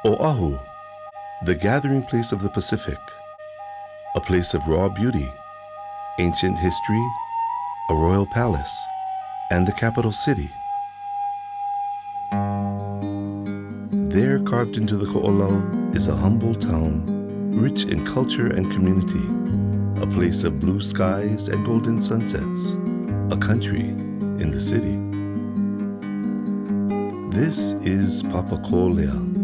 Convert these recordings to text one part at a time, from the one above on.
Oahu, the gathering place of the Pacific, a place of raw beauty, ancient history, a royal palace, and the capital city. There, carved into the ko'olau, is a humble town, rich in culture and community, a place of blue skies and golden sunsets, a country in the city. This is Papakolea.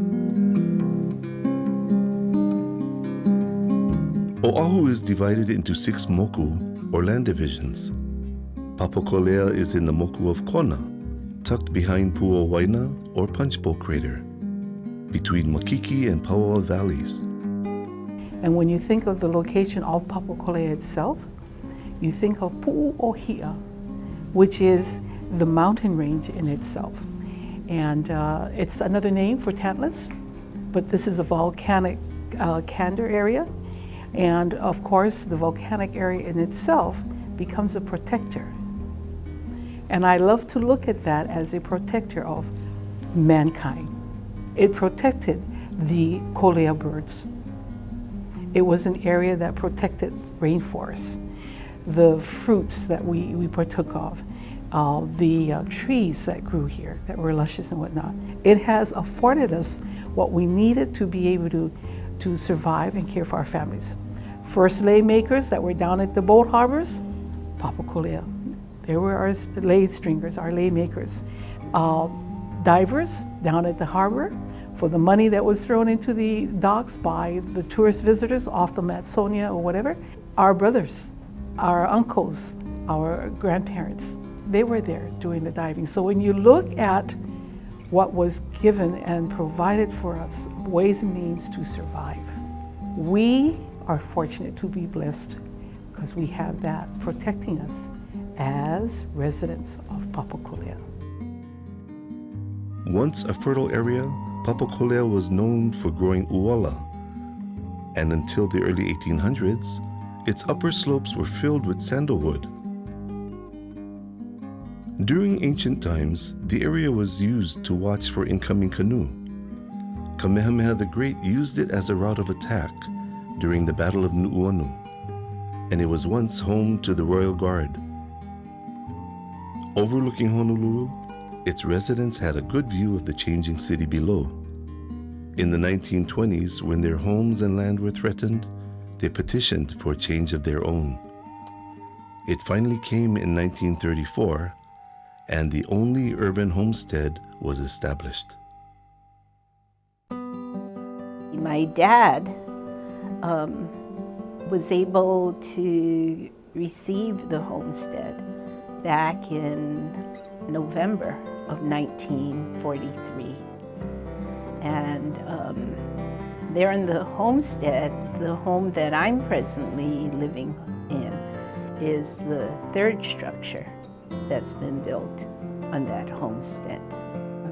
Oahu is divided into 6 moku, or land divisions. Papakolea is in the moku of Kona, tucked behind Pu'owaina, or Punch Bowl Crater, between Makiki and Paua'a valleys. And when you think of the location of Papakolea itself, you think of Pu'u'ohia, which is the mountain range in itself. And it's another name for Tantalus, but this is a volcanic candor area. And of course, the volcanic area in itself becomes a protector. And I love to look at that as a protector of mankind. It protected the kolea birds. It was an area that protected rainforests, the fruits that we partook of, the trees that grew here that were luscious and whatnot. It has afforded us what we needed to be able to survive and care for our families. First lei makers that were down at the boat harbors, Papakolea. They were our lei stringers, our lei makers. Divers down at the harbor for the money that was thrown into the docks by the tourist visitors off the Matsonia or whatever. Our brothers, our uncles, our grandparents, they were there doing the diving. So when you look at what was given and provided for us, ways and means to survive, we are fortunate to be blessed because we have that protecting us as residents of Papakolea. Once a fertile area, Papakolea was known for growing uala, and until the early 1800s, its upper slopes were filled with sandalwood. During ancient times, the area was used to watch for incoming canoe. Kamehameha the Great used it as a route of attack during the Battle of Nu'uanu, and it was once home to the Royal Guard. Overlooking Honolulu, its residents had a good view of the changing city below. In the 1920s, when their homes and land were threatened, they petitioned for a change of their own. It finally came in 1934, and the only urban homestead was established. My dad was able to receive the homestead back in November of 1943. And there in the homestead, the home that I'm presently living in is the 3rd structure that's been built on that homestead.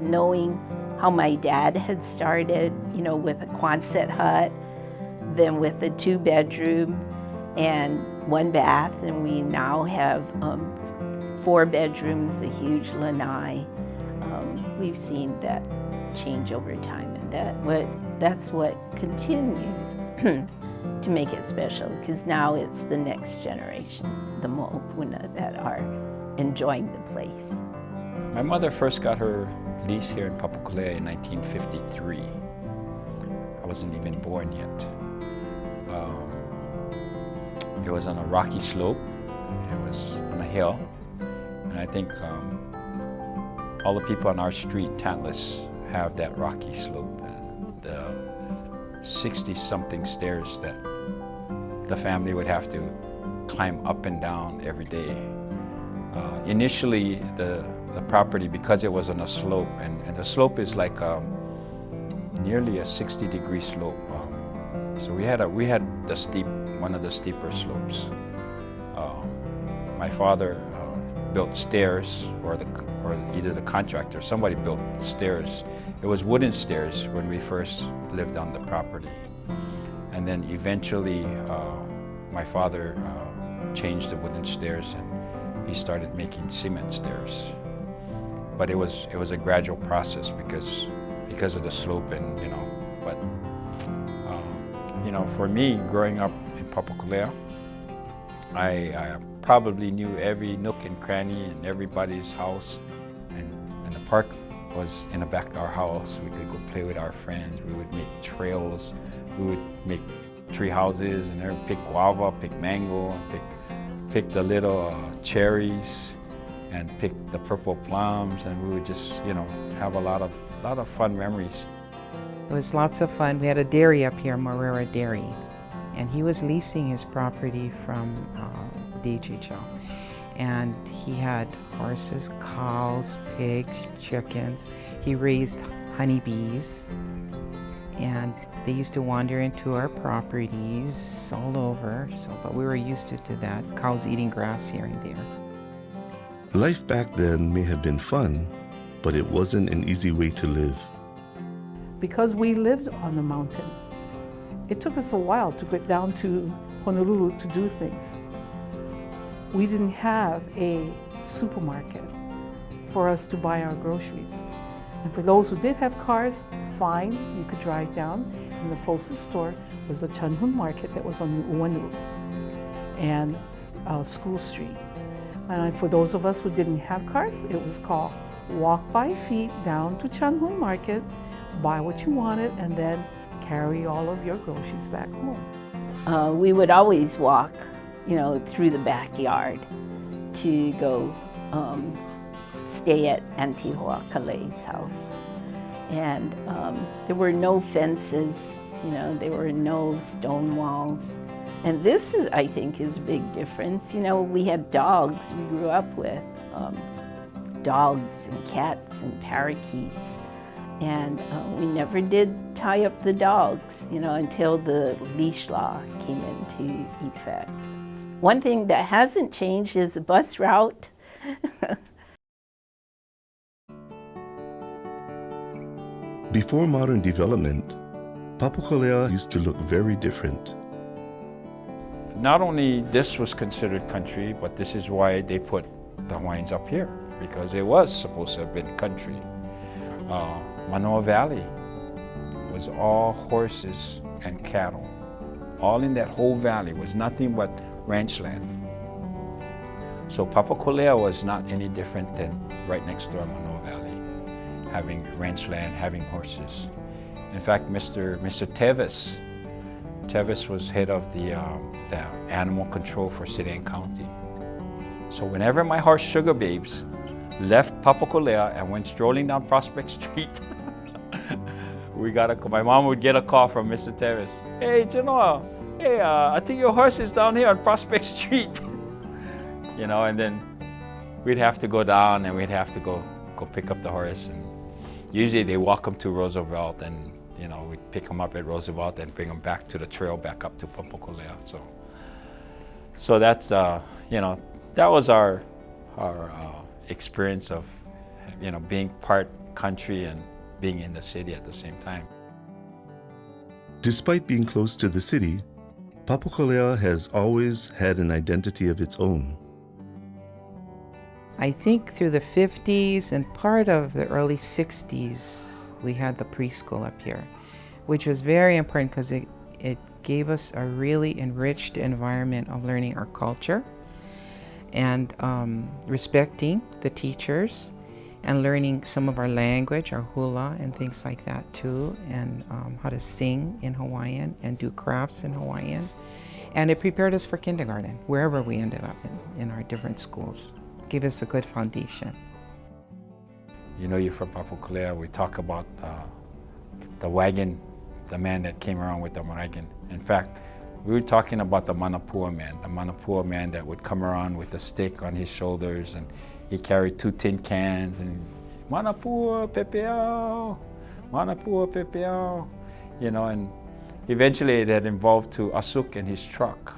Knowing how my dad had started, with a Quonset hut, then with a 2-bedroom and 1 bath, and we now have 4 bedrooms, a huge lanai. We've seen that change over time, and that's what continues to make it special, because now it's the next generation, the mo'opuna, that are enjoying the place. My mother first got her lease here in Papakolea in 1953. I wasn't even born yet. It was on a rocky slope. It was on a hill. And I think all the people on our street, Tantalus, have that rocky slope. The 60-something stairs that the family would have to climb up and down every day. Initially, the property, because it was on a slope, and the slope is like nearly a 60-degree slope. So we had one of the steeper slopes. My father built stairs, or either the contractor, somebody built stairs. It was wooden stairs when we first lived on the property. And then eventually my father changed the wooden stairs and he started making cement stairs. But it was a gradual process because of the slope, and But you know, for me, growing up in Papakolea, I probably knew every nook and cranny in everybody's house, and the park was in the back of our house. We could go play with our friends. We would make trails. We would make tree houses and there, pick guava, pick mango, and pick the little cherries, and pick the purple plums, and we would just, you know, have a lot of fun memories. It was lots of fun. We had a dairy up here, Morera Dairy, and he was leasing his property from DHHL. And he had horses, cows, pigs, chickens. He raised honeybees, and they used to wander into our properties all over. But we were used to that, cows eating grass here and there. Life back then may have been fun, but it wasn't an easy way to live. Because we lived on the mountain, it took us a while to get down to Honolulu to do things. We didn't have a supermarket for us to buy our groceries. And for those who did have cars, fine, you could drive down, and the closest store was the Chunhun Market that was on Nu'uanu and School Street. And for those of us who didn't have cars, it was called walk by feet down to Chunhun Market, buy what you wanted, and then carry all of your groceries back home. We would always walk, you know, through the backyard to go stay at Auntie Hoakale's house. And there were no fences, you know, there were no stone walls. And this is, I think, is a big difference. You know, we had dogs we grew up with, dogs and cats and parakeets. And we never did tie up the dogs, you know, until the leash law came into effect. One thing that hasn't changed is the bus route. Before modern development, Papakolea used to look very different. Not only this was considered country, but this is why they put the Hawaiians up here, because it was supposed to have been country. Manoa Valley was all horses and cattle. All in that whole valley was nothing but ranch land. So Papakolea was not any different than right next door Manoa Valley, having ranch land, having horses. In fact, Mr. Tevis was head of the animal control for city and county. So whenever my horse Sugar Babes left Papakolea and went strolling down Prospect Street, my mom would get a call from Mr. Tevis. Hey, Genoa, hey, I think your horse is down here on Prospect Street. You know, and then we'd have to go down and we'd have to go pick up the horse. And usually they walk him to Roosevelt, and you know, we'd pick him up at Roosevelt and bring him back to the trail back up to Papakolea. So that's, you know, that was our experience of, you know, being part country and being in the city at the same time. Despite being close to the city, Papakolea has always had an identity of its own. I think through the 50s and part of the early 60s, we had the preschool up here, which was very important because it gave us a really enriched environment of learning our culture and respecting the teachers and learning some of our language, our hula and things like that too, and how to sing in Hawaiian and do crafts in Hawaiian. And it prepared us for kindergarten, wherever we ended up in our different schools. Gave us a good foundation. You know, you're from Papakolea, we talk about the wagon, the man that came around with the wagon. In fact, we were talking about the Manapua man that would come around with a stick on his shoulders, and he carried 2 tin cans, and Manapua pepeao, Manapua pepeao, you know, and eventually it had evolved to Asuk and his truck.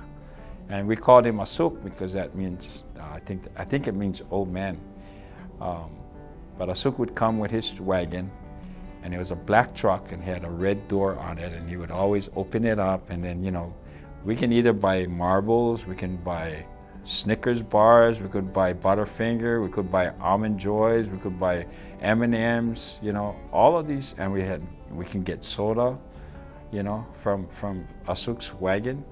And we called him Asuk because that means, I think it means old man. But Asuk would come with his wagon, and it was a black truck and had a red door on it, and he would always open it up, and then, you know, we can either buy marbles, we can buy Snickers bars, we could buy Butterfinger, we could buy Almond Joys, we could buy M&Ms, you know, all of these, and we can get soda, you know, from Asuk's wagon.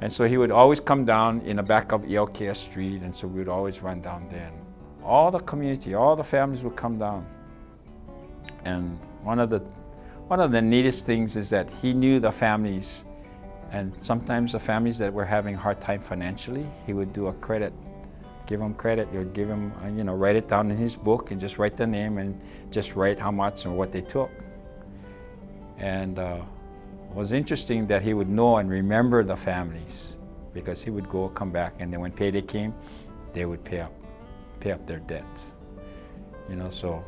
And so he would always come down in the back of Iokea Street, and so we would always run down there. And all the community, all the families would come down. And one of the neatest things is that he knew the families, and sometimes the families that were having a hard time financially, he would do a credit, give them credit, or give them, you know, write it down in his book and just write the name and just write how much and what they took. And it was interesting that he would know and remember the families, because he would go, come back, and then when payday came, they would pay up their debts. You know, so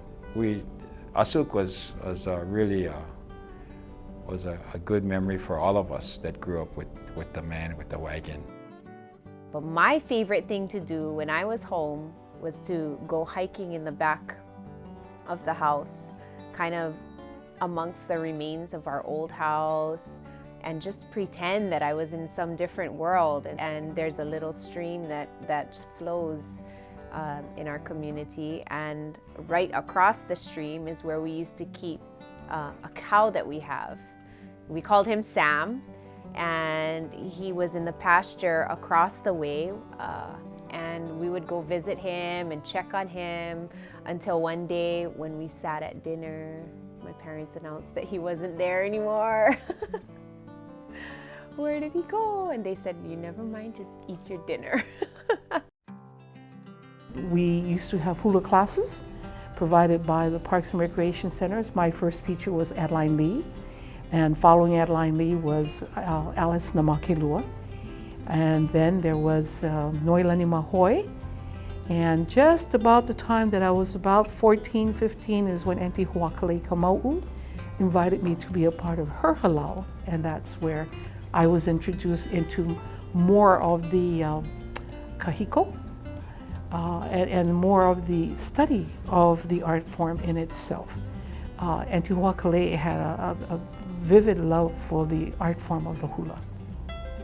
Asuk was really a good memory for all of us that grew up with the man with the wagon. But my favorite thing to do when I was home was to go hiking in the back of the house, kind of amongst the remains of our old house, and just pretend that I was in some different world. And there's a little stream that flows in our community, and right across the stream is where we used to keep a cow that we have. We called him Sam, and he was in the pasture across the way, and we would go visit him and check on him until one day when we sat at dinner, my parents announced that he wasn't there anymore. Where did he go? And they said, you never mind, just eat your dinner. We used to have hula classes provided by the Parks and Recreation Centers. My first teacher was Adeline Lee, and following Adeline Lee was Alice Namakelua. And then there was Noilani Mahoi. And just about the time that I was about 14, 15 is when Auntie Huakale Kamau invited me to be a part of her halau. And that's where I was introduced into more of the kahiko and more of the study of the art form in itself. Auntie Huakale had a vivid love for the art form of the hula.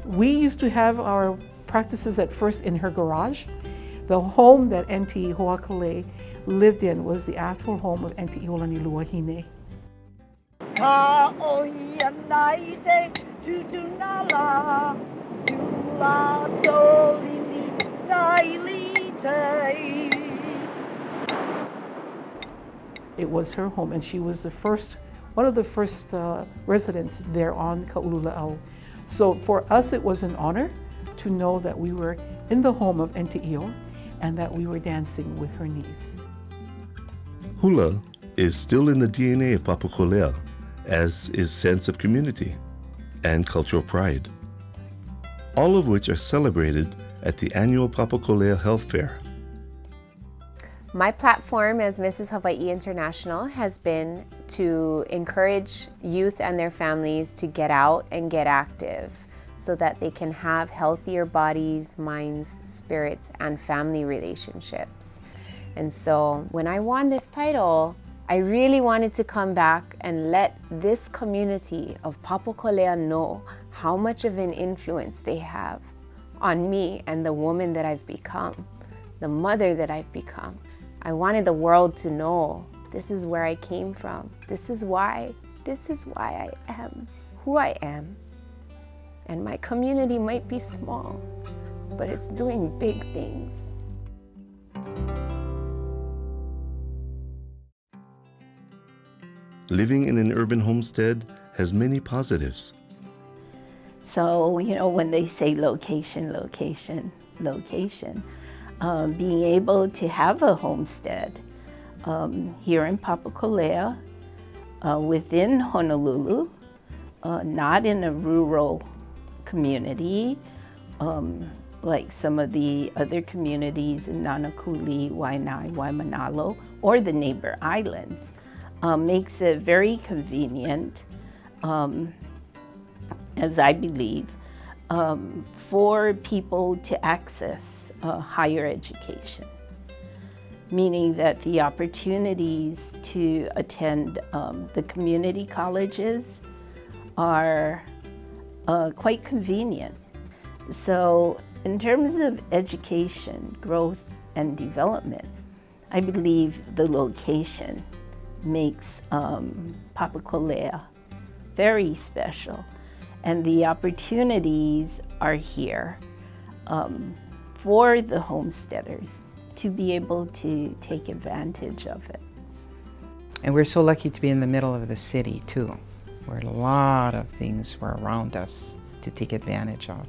We used to have our practices at first in her garage. The home that Auntie Huakale lived in was the actual home of Auntie Iolani Luahine. It was her home, and she was one of the first residents there on Ka'ulula'au. So for us, it was an honor to know that we were in the home of Auntie Io and that we were dancing with her niece. Hula is still in the DNA of Papakolea, as is sense of community and cultural pride, all of which are celebrated at the annual Papakolea Health Fair. My platform as Mrs. Hawaiʻi International has been to encourage youth and their families to get out and get active so that they can have healthier bodies, minds, spirits, and family relationships. And so when I won this title, I really wanted to come back and let this community of Papakolea know how much of an influence they have on me and the woman that I've become, the mother that I've become. I wanted the world to know this is where I came from. This is why I am who I am. And my community might be small, but it's doing big things. Living in an urban homestead has many positives. So, when they say location, being able to have a homestead here in Papakolea, within Honolulu, not in a rural community like some of the other communities in Nanakuli, Waianae, Waimanalo, or the neighbor islands, makes it very convenient, as I believe, for people to access higher education, meaning that the opportunities to attend the community colleges are quite convenient. So in terms of education, growth, and development, I believe the location makes Papakolea very special. And the opportunities are here for the homesteaders to be able to take advantage of it. And we're so lucky to be in the middle of the city too, where a lot of things were around us to take advantage of.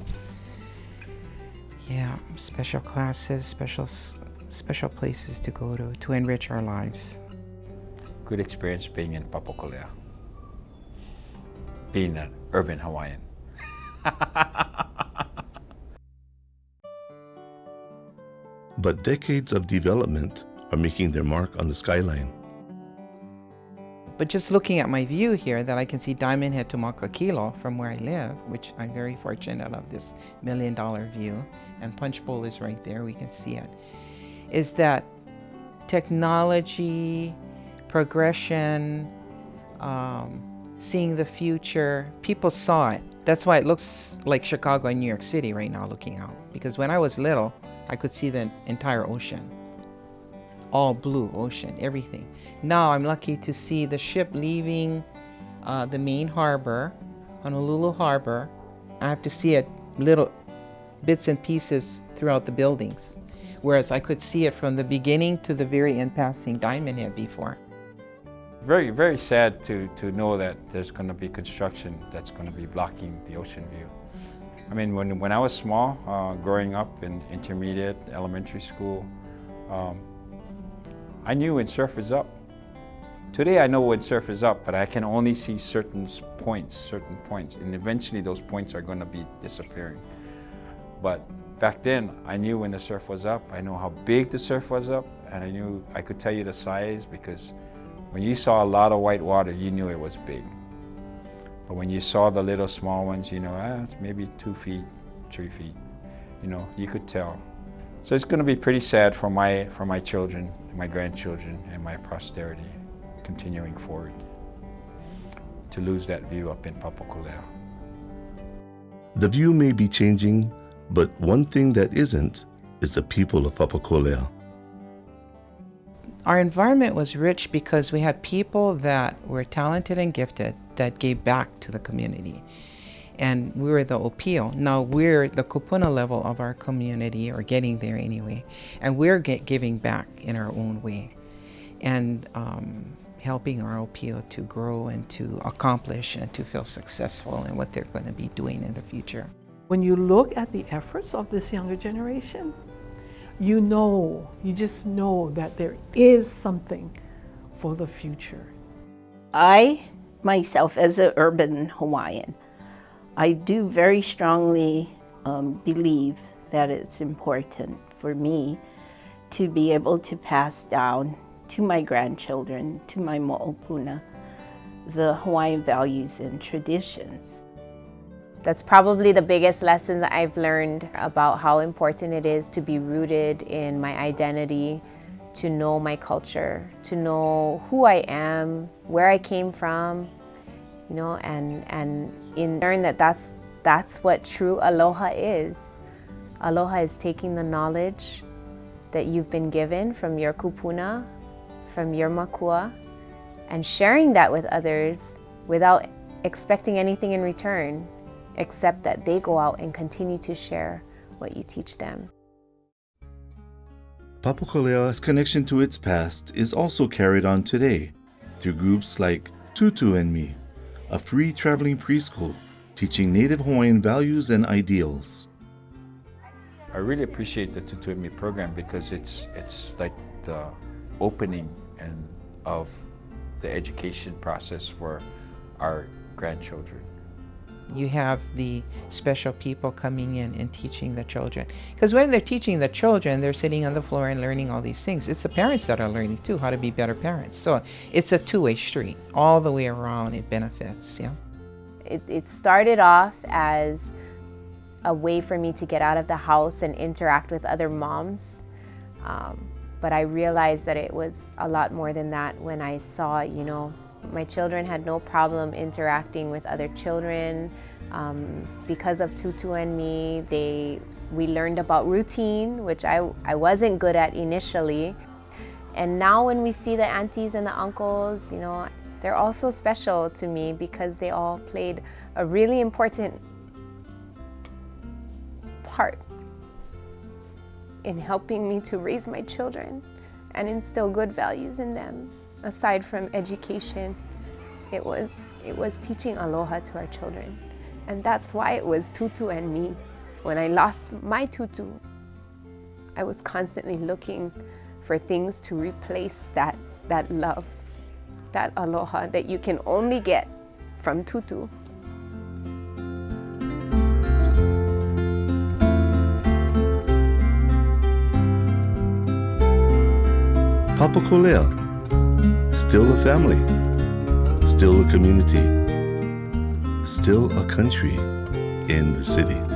Yeah, special classes, special places to go to enrich our lives. Good experience being in Papakolea, being an urban Hawaiian. But decades of development are making their mark on the skyline. But just looking at my view here, that I can see Diamond Head to Makakilo from where I live, which I'm very fortunate of this $1 million view, and Punch Bowl is right there, we can see it, is that technology, progression, seeing the future, people saw it. That's why it looks like Chicago and New York City right now looking out. Because when I was little, I could see the entire ocean. All blue ocean, everything. Now I'm lucky to see the ship leaving the main harbor, Honolulu Harbor. I have to see it little bits and pieces throughout the buildings. Whereas I could see it from the beginning to the very end passing Diamond Head before. Very, very sad to know that there's going to be construction that's going to be blocking the ocean view. I mean, when I was small, growing up in intermediate, elementary school, I knew when surf is up. Today I know when surf is up, but I can only see certain points, and eventually those points are going to be disappearing. But back then, I knew when the surf was up, I know how big the surf was up, and I could tell you the size, because when you saw a lot of white water, you knew it was big. But when you saw the little small ones, you know, it's maybe 2 feet, 3 feet, you know, you could tell. So it's going to be pretty sad for my children, my grandchildren, and my posterity continuing forward to lose that view up in Papakolea. The view may be changing, but one thing that isn't is the people of Papakolea. Our environment was rich because we had people that were talented and gifted that gave back to the community. And we were the opio. Now we're the kupuna level of our community, or getting there anyway. And we're giving back in our own way. And helping our opio to grow and to accomplish and to feel successful in what they're going to be doing in the future. When you look at the efforts of this younger generation, you just know that there is something for the future. I, myself, as an urban Hawaiian, I do very strongly believe that it's important for me to be able to pass down to my grandchildren, to my mo'opuna, the Hawaiian values and traditions. That's probably the biggest lessons I've learned about how important it is to be rooted in my identity, to know my culture, to know who I am, where I came from, you know, and learn that that's what true aloha is. Aloha is taking the knowledge that you've been given from your kupuna, from your makua, and sharing that with others without expecting anything in return, except that they go out and continue to share what you teach them. Papakolea's connection to its past is also carried on today through groups like Tutu and Me, a free traveling preschool teaching Native Hawaiian values and ideals. I really appreciate the Tutu and Me program because it's like the opening of the education process for our grandchildren. You have the special people coming in and teaching the children. Because when they're teaching the children, they're sitting on the floor and learning all these things. It's the parents that are learning too, how to be better parents. So it's a two-way street. All the way around, it benefits, yeah. It started off as a way for me to get out of the house and interact with other moms. But I realized that it was a lot more than that when I saw, you know, my children had no problem interacting with other children. Because of Tutu and Me, we learned about routine, which I wasn't good at initially. And now when we see the aunties and the uncles, you know, they're all so special to me because they all played a really important part in helping me to raise my children and instill good values in them. Aside from education, it was teaching aloha to our children. And that's why it was Tutu and me. When I lost my tutu, I was constantly looking for things to replace that love, that aloha that you can only get from tutu. Papakolea, still a family, still a community, still a country in the city.